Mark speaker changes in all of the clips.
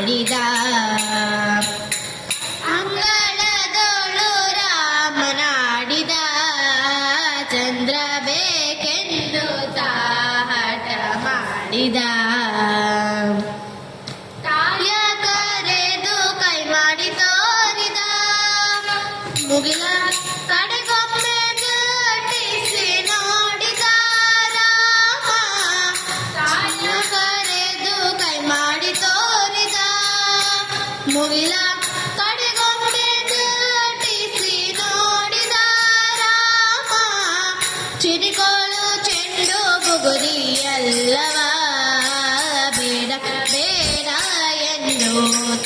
Speaker 1: ಮಾಡಿದ ಅಂಗಳದೊಳು ರಾಮನಾಡಿದ ಚಂದ್ರ ಬೇಕೆಂದು ಹಠ ಮಾಡಿದ ತಾಯ ಕರೆದು ಕೈ ಮಾಡಿ ತೋರಿದ ಮುಗಿಲ ಕಡೆಗೊಮ್ಮೆ ಗಟ್ಟಿಸಿ ನೋಡಿದ ರಾಮ ತಾಯ ಕರೆದು ಕೈ ಮಾಡಿ ತೋರಿದ ಮುಗಿಲ ಕಡೆಗೊಮ್ಮೆ ಗಟ್ಟಿಸಿ ನೋಡಿದ ರಾಮ ಚಿರಿಕೋಲು ಚೆಂಡು ಬುಗುರಿ ಎಲ್ಲವ ಬೇಡ ಬೇಡ ಎಂದು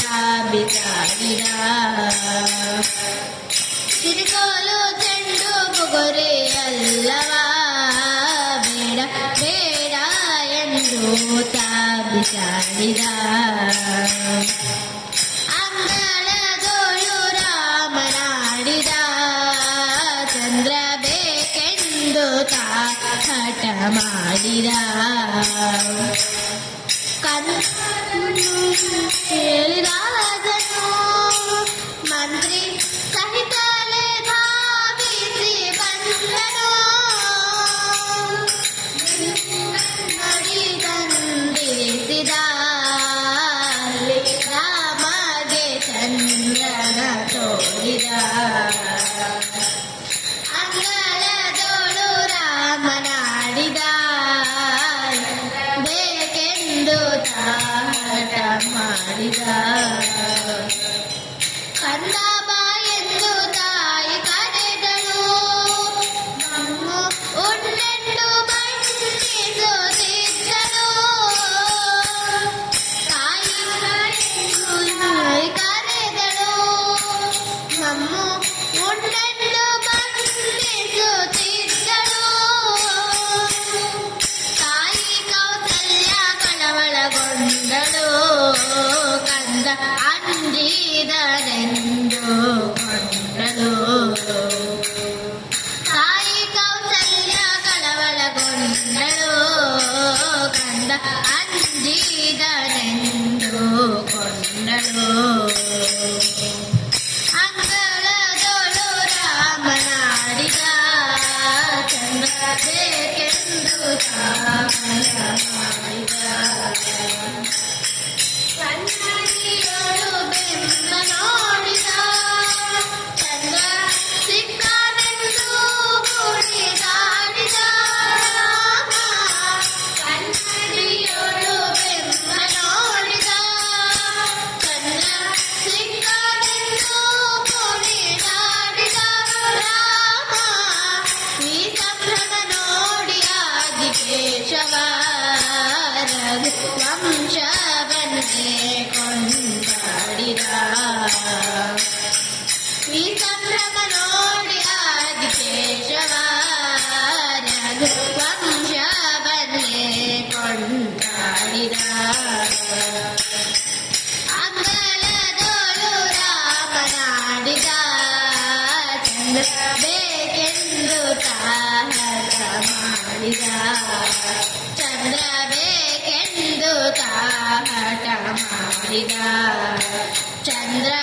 Speaker 1: ತಾಬಿಸಾಡಿದ ಚಿರಿಕೋಲು ಚೆಂಡು ಬುಗುರಿ ಎಲ್ಲವ ಬೇಡ ಬೇಡ ಎಂದು ತಾಬಿಸಾಡಿದ ಅಂಗಳದೊಳು ರಾಮನಾಡಿದ ಚಂದ್ರ ಬೇಕೆಂದು ಹಠ ಮಾಡಿದ ಕೇಳಿದಾದನು ಮಂತ್ರಿ ಸಹಿತಲೇ ಧಾವಿಸಿ ಬಂದನು ನೋಡಿ ತಂದಿರಿಸಿದ ರಾಮಗೆ ಚಂದ್ರನ ತೋರಿದ ಅಂಗಳದೊಳು ರಾಮನಾಡಿದ ಬೇಕೆಂದು ಹಠ ಮಾಡಿದ ಕಂದ ಬಾ ಎಂದು ತಾಯಿ ಕರೆದಳು ಉಂಡೆಂದು ಬಣ್ಣಿಸುತ್ತಿದ್ದಳು ತಾಯಿ ಕರೆದಳು ಮಮ್ಮು ಉಂಡೆಂದು ಬಣ್ಣಿಸುತ್ತಿದ್ದಳು ತಾಯಿ ಕೌಸಲ್ಯ ಕಳವಳಗೊಂಡಳು ಕಂದ ಅಂಜಿದನೆಂದು ಕೊಂಡಳು ತಾಯಿ ಕೌಸಲ್ಯ ಕಳವಳಗೊಂಡಳು ಕಂದ ಅಂಜಿದನೆಂದು ಕೊಂಡಳು ಅಂಗಳದೊಳು ರಾಮನಾಡಿದ ಚಂದ್ರ ಬೇಕೆಂದು ಮಾಡಿದ ಕನ್ನಡಿಯೊಳು ಬೆಮ್ಮ ನೋಡಿದ ಚಂದ್ರ ಸಿಕ್ಕನೆಂದು ಕುಣಿದಾಡಿದ ಕನ್ನಡಿಯೊಳು ಬೆಮ್ಮ ನೋಡಿದ ಚಂದ್ರ ಸಿಕ್ಕನೆಂದು ಕುಣಿದಾಡಿದ ರಾಮ ಈ ಸಂಭ್ರಮ ನೋಡಿ ಆಗಿ ಕೇಶವ ವಂಶವನ್ನೇ ಕೊಂಡಾಡಿದ ಈ ಸಂಭ್ರಮ ನೋಡಿ ಆದಿ ಕೇಶವ ವಂಶವನ್ನೇ ಕೊಂಡಾಡಿದ ಅಂಗಳದೊಳು ರಾಮನಾಡಿದ ಚಂದ್ರ ಬೇಕೆಂದು ಹಠ ಮಾಡಿದ ಚಂದ್ರ ಬೇಕೆಂದು ಹಠ ಮಾಡಿದ ಚಂದ್ರ